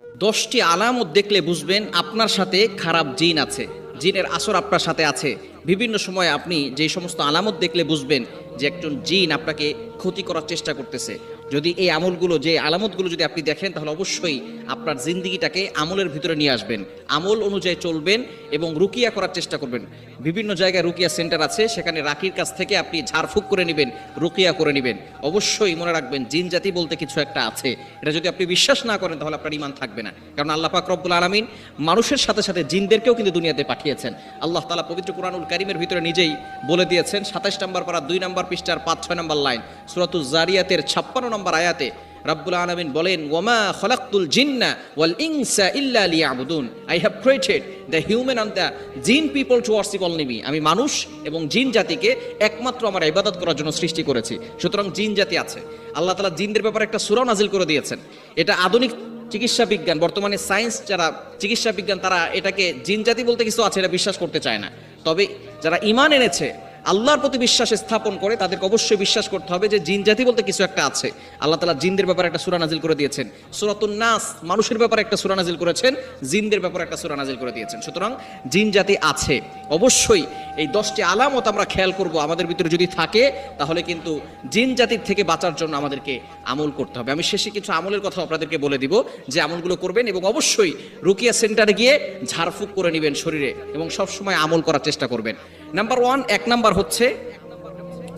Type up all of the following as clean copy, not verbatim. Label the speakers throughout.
Speaker 1: 10টি আলামত দেখলে বুঝবেন আপনার সাথে খারাপ জিন আছে, জিনের আসর আপনার সাথে আছে। বিভিন্ন সময় আপনি যে সমস্ত আলামত দেখলে বুঝবেন যে একজন জিন আপনাকে ক্ষতি করার চেষ্টা করতেছে। যদি এই আমলগুলো, যে আলামতগুলো যদি আপনি দেখেন, তাহলে অবশ্যই আপনার জিন্দিগিটাকে আমলের ভিতরে নিয়ে আসবেন, আমল অনুযায়ী চলবেন এবং রুকিয়া করার চেষ্টা করবেন। বিভিন্ন জায়গায় রুকিয়া সেন্টার আছে, সেখানে রাকির কাছ থেকে আপনি ঝাড়ফুঁক করে নেবেন, রুকিয়া করে নেবেন। অবশ্যই মনে রাখবেন জিন জাতি বলতে কিছু একটা আছে। এটা যদি আপনি বিশ্বাস না করেন তাহলে আপনার ঈমান থাকবে না, কারণ আল্লাহ পাক রব্বুল আলামিন মানুষের সাথে সাথে জিনদেরকেও কিন্তু দুনিয়াতে পাঠিয়েছেন। আল্লাহ তাআলা পবিত্র কুরআনুল কারীমের ভিতরে নিজেই বলে দিয়েছেন, 27 নম্বর পারা 2 নম্বর পৃষ্ঠার 5-6 নম্বর লাইন, সূরাতুজ জারিয়াতের 56 নম্বর আয়াতে রব্বুল আলামিন বলেন, ওয়ামা খলাকতুল জিন্না ওয়াল ইনসা ইল্লা লিয়াবুদুন, I have created the human and the jinn people to worship only me. আমি মানুষ এবং জিন জাতিকে একমাত্র আমার ইবাদত করার জন্য সৃষ্টি করেছি। সুতরাং জিন জাতি আছে। আল্লাহ তাআলা জিনদের ব্যাপারে একটা সূরা নাজিল করে দিয়েছেন। এটা আধুনিক চিকিৎসা বিজ্ঞান, বর্তমানে সায়েন্স যারা চিকিৎসা বিজ্ঞান, তারা এটাকে জিন জাতি বলতে কিছু আছে এটা বিশ্বাস করতে চায় না। তবে যারা ঈমান এনেছে, আল্লাহর প্রতি বিশ্বাস স্থাপন করে, তাদেরকে অবশ্যই বিশ্বাস করতে হবে যে জিন জাতি বলতে কিছু একটা আছে। আল্লাহ তাআলা জিনদের ব্যাপারে একটা সূরা নাজিল করে দিয়েছেন। সূরাতুন নাস, মানুষের ব্যাপারে একটা সূরা নাজিল করেছেন, জিনদের ব্যাপারে একটা সূরা নাজিল করে দিয়েছেন। সুতরাং জিন জাতি আছে। অবশ্যই এই 10টি আলামত আমরা খেয়াল করব, আমাদের ভিতরে যদি থাকে তাহলে কিন্তু জিন জাতির থেকে বাঁচার জন্য আমাদেরকে আমল করতে হবে। আমি শেষে কিছু আমলের কথা আপনাদেরকে বলে দিব, যে আমলগুলো করবেন, এবং অবশ্যই রুকিয়া সেন্টারে গিয়ে ঝাড়ফুঁক করে নেবেন শরীরে এবং সবসময় আমল করার চেষ্টা করবেন। নাম্বার 1 নাম্বার হচ্ছে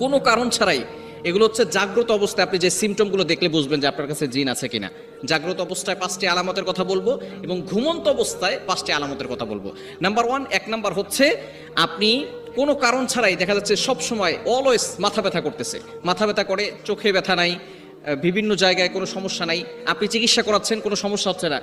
Speaker 1: কোনো কারণ ছাড়াই, এগুলো হচ্ছে জাগ্রত অবস্থায় আপনি যে সিমটমগুলো দেখলে বুঝবেন যে আপনার কাছে জিন আছে কিনা। জাগ্রত অবস্থায় 5টি আলামতের কথা বলবো এবং ঘুমন্ত অবস্থায় 5টি আলামতের কথা বলবো। নাম্বার 1 নাম্বার হচ্ছে আপনি কোনো কারণ ছাড়াই দেখা যাচ্ছে সব সময় অলওয়েজ মাথা ব্যথা করতেছে, মাথা ব্যথা করে, চোখে ব্যথা নাই, বিভিন্ন জায়গায় কোনো সমস্যা নাই, আপনি চিকিৎসা করাচ্ছেন কোনো সমস্যা হচ্ছে না,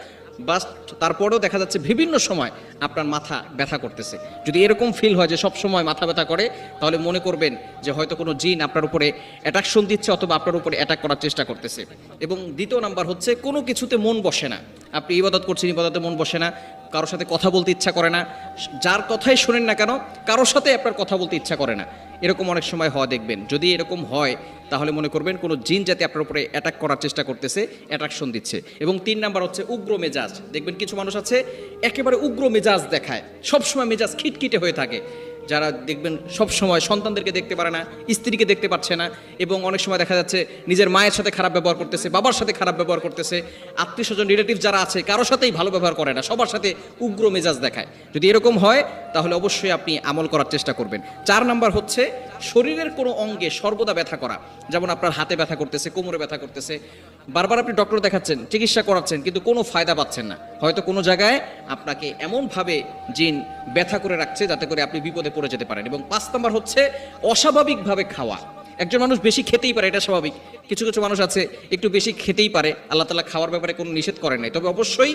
Speaker 1: বাস তারপরেও দেখা যাচ্ছে বিভিন্ন সময় আপনার মাথা ব্যথা করতেছে। যদি এরকম ফিল হয় যে সব সময় মাথা ব্যথা করে, তাহলে মনে করবেন যে হয়তো কোনো জিন আপনার উপরে অ্যাট্রাকশন দিচ্ছে অথবা আপনার উপরে অ্যাটাক করার চেষ্টা করতেছে। এবং 2 নাম্বার হচ্ছে কোনো কিছুতে মন বসে না, আপনি ইবাদত করছেন, ইবাদতে মন বসে না, কারোর সাথে কথা বলতে ইচ্ছা করে না, যার কথাই শোনেন না কেন কারোর সাথে আপনার কথা বলতে ইচ্ছা করে না, এরকম অনেক সময় হওয়া দেখবেন। যদি এরকম হয় তাহলে মনে করবেন কোনো জিন জাতি আপনার উপরে অ্যাটাক করার চেষ্টা করতেছে, অ্যাট্রাকশন দিচ্ছে। এবং 3 নাম্বার হচ্ছে উগ্র মেজাজ। দেখবেন কিছু মানুষ আছে একেবারে উগ্র মেজাজ দেখায়, সবসময় মেজাজ খিটখিটে হয়ে থাকে, যারা দেখবেন সব সময় সন্তানদেরকে দেখতে পারে না, স্ত্রীকে দেখতে পাচ্ছে না, এবং অনেক সময় দেখা যাচ্ছে নিজের মায়ের সাথে খারাপ ব্যবহার করতেছে, বাবার সাথে খারাপ ব্যবহার করতেছে, আত্মীয় স্বজন রিলেটিভ যারা আছে কারোর সাথেই ভালো ব্যবহার করে না, সবার সাথে উগ্র মেজাজ দেখায়। যদি এরকম হয় তাহলে অবশ্যই আপনি আমল করার চেষ্টা করবেন। 4 নাম্বার হচ্ছে শরীরের কোনো অঙ্গে সর্বদা ব্যথা করা, যেমন আপনার হাতে ব্যথা করতেছে, কোমরে ব্যথা করতেছে, বারবার আপনি ডক্টর দেখাচ্ছেন, চিকিৎসা করাচ্ছেন, কিন্তু কোনো ফায়দা পাচ্ছেন না। হয়তো কোনো জায়গায় আপনাকে এমনভাবে জিন ব্যথা করে রাখছে যাতে করে আপনি বিপদে পড়ে যেতে পারেন। এবং 5 নাম্বার হচ্ছে অস্বাভাবিকভাবে খাওয়া। একজন মানুষ বেশি খেতেই পারে, এটা স্বাভাবিক। কিছু কিছু মানুষ আছে একটু বেশি খেতেই পারে, আল্লাহ তাআলা খাওয়ার ব্যাপারে কোনো নিষেধ করেন নাই। তবে অবশ্যই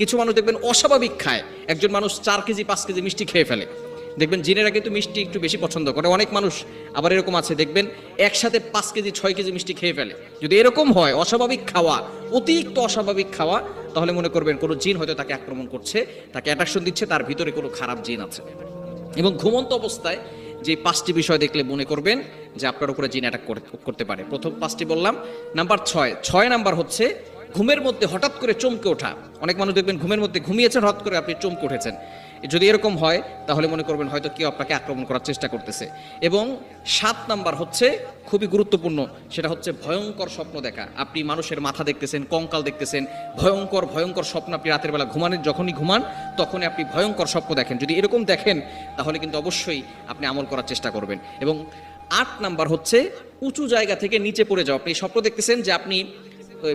Speaker 1: কিছু মানুষ দেখবেন অস্বাভাবিক খায়। একজন মানুষ 4 কেজি 5 কেজি মিষ্টি খেয়ে ফেলে, দেখবেন জিনেরা কিন্তু মিষ্টি একটু বেশি পছন্দ করে। অনেক মানুষ আবার এরকম আছে দেখবেন একসাথে 5 কেজি 6 কেজি মিষ্টি খেয়ে ফেলে। যদি এরকম হয়, অস্বাভাবিক খাওয়া, অতিরিক্ত অস্বাভাবিক খাওয়া, তাহলে মনে করবেন কোনো জিন হয়তো তাকে আক্রমণ করছে, তাকে অ্যাট্রাকশন দিচ্ছে, তার ভিতরে কোনো খারাপ জিন আছে। এবং ঘুমন্ত অবস্থায় যে 5টি বিষয় দেখলে মনে করবেন যে আপনার উপরে জিন অ্যাটাক করতে পারে। প্রথম 5টি বললাম। নাম্বার 6 নাম্বার হচ্ছে ঘুমের মধ্যে হঠাৎ করে চমকে ওঠা। অনেক মানুষ দেখবেন ঘুমের মধ্যে ঘুমিয়েছেন, হঠাৎ করে আপনি চমকে উঠেছেন। যদি এরকম হয় তাহলে মনে করবেন হয়তো কেউ আপনাকে আক্রমণ করার চেষ্টা করতেছে। এবং 7 নাম্বার হচ্ছে খুবই গুরুত্বপূর্ণ, সেটা হচ্ছে ভয়ঙ্কর স্বপ্ন দেখা। আপনি মানুষের মাথা দেখতেছেন, কঙ্কাল দেখতেছেন, ভয়ঙ্কর ভয়ঙ্কর স্বপ্ন আপনি রাতের বেলা যখনই ঘুমান তখনই আপনি ভয়ঙ্কর স্বপ্ন দেখেন। যদি এরকম দেখেন তাহলে কিন্তু অবশ্যই আপনি আমল করার চেষ্টা করবেন। এবং 8 নাম্বার হচ্ছে উঁচু জায়গা থেকে নিচে পড়ে যাওয়া। আপনি স্বপ্ন দেখতেছেন যে আপনি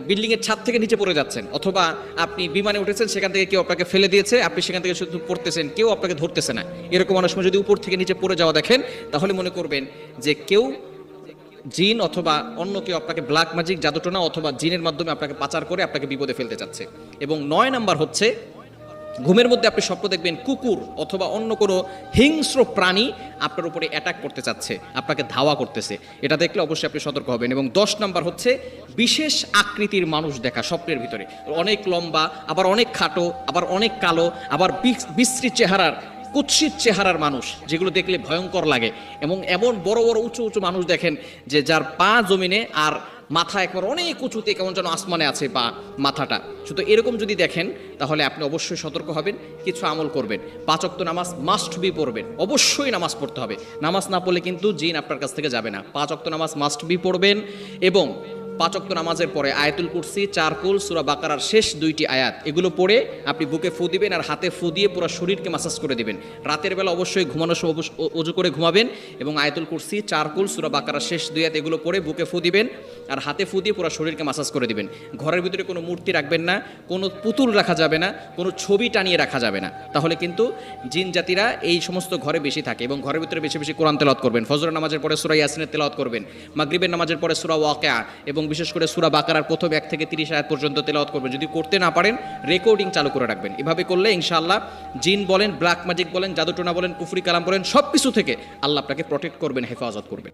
Speaker 1: বিল্ডিং এর ছাদ থেকে নিচে পড়ে যাচ্ছেন, অথবা আপনি বিমানে উঠেছেন, সেখান থেকে কেউ আপনাকে ফেলে দিয়েছে, আপনি সেখান থেকে শুধু পড়তেছেন, কেউ আপনাকে ধরতেছে না। এরকম অনেক সময় যদি উপর থেকে নিচে পড়ে যাওয়া দেখেন তাহলে মনে করবেন যে কেউ জিন অথবা অন্য কেউ আপনাকে ব্ল্যাক ম্যাজিক, জাদুটোনা অথবা জিনের মাধ্যমে আপনাকে পাচার করে আপনাকে বিপদে ফেলতে চাচ্ছে। এবং 9 নাম্বার হচ্ছে ঘুমের মধ্যে আপনি স্বপ্ন দেখবেন কুকুর অথবা অন্য কোনো হিংস্র প্রাণী আপনার উপরে অ্যাটাক করতে চাচ্ছে, আপনাকে ধাওয়া করতেছে। এটা দেখলে অবশ্যই আপনি সতর্ক হবেন। এবং 10 নাম্বার হচ্ছে বিশেষ আকৃতির মানুষ দেখা স্বপ্নের ভিতরে, অনেক লম্বা, আবার অনেক খাটো, আবার অনেক কালো, আবার বিশ্রী চেহারার, কুৎসিত চেহারার মানুষ, যেগুলো দেখলে ভয়ঙ্কর লাগে। এবং এমন বড় বড় উঁচু উঁচু মানুষ দেখেন যে যার পা জমিনে আর মাথা একবার অনেক উঁচুতে, কেমন যেন আসমানে আছে বা মাথাটা। শুধু এরকম যদি দেখেন তাহলে আপনি অবশ্যই সতর্ক হবেন, কিছু আমল করবেন। 5 ওয়াক্ত নামাজ মাস্ট বি পড়বেন, অবশ্যই নামাজ পড়তে হবে। নামাজ না পড়লে কিন্তু জিন আপনার কাছ থেকে যাবে না। 5 ওয়াক্ত নামাজ মাস্ট বি পড়বেন এবং 5 ওয়াক্ত নামাজের পরে আয়াতুল কুরসি, 4 কুল, সূরা বাকারার শেষ 2টি আয়াত এগুলো পড়ে আপনি বুকে ফু দিবেন আর হাতে ফু দিয়ে পুরো শরীরকে মাসাজ করে দিবেন। রাতের বেলা অবশ্যই ঘুমানোর সময় ওযু করে ঘুমাবেন এবং আয়াতুল কুরসি, 4 কুল, সূরা বাকারার শেষ 2 আয়াত এগুলো পড়ে বুকে ফু দিবেন আর হাতে ফু দিয়ে পুরো শরীরকে মাসাজ করে দিবেন। ঘরের ভিতরে কোনো মূর্তি রাখবেন না, কোনো পুতুল রাখা যাবে না, কোনো ছবি টানিয়ে রাখা যাবে না, তাহলে কিন্তু জিন জাতিরা এই সমস্ত ঘরে বেশি থাকে। এবং ঘরের ভিতরে বেশি বেশি কোরআন তেলাওয়াত করবেন, ফজরের নামাজের পরে সূরা ইয়াসিনের তেলাওয়াত করবেন, মাগরিবের নামাজের পরে সূরা ওয়াকিয়া এবং বিশেষ করে সূরা বাকারার প্রথম 1 থেকে 30 আয়াত পর্যন্ত তেলাওয়াত করবেন। যদি করতে না পারেন রেকর্ডিং চালু করে রাখবেন। এভাবে করলে ইনশাআল্লাহ জিন বলেন, ব্ল্যাক ম্যাজিক বলেন, জাদুটোনা বলেন, কুফরি কালাম বলেন, সব কিছু থেকে আল্লাহ আপনাকে প্রোটেক্ট করবেন, হেফাজত করবেন।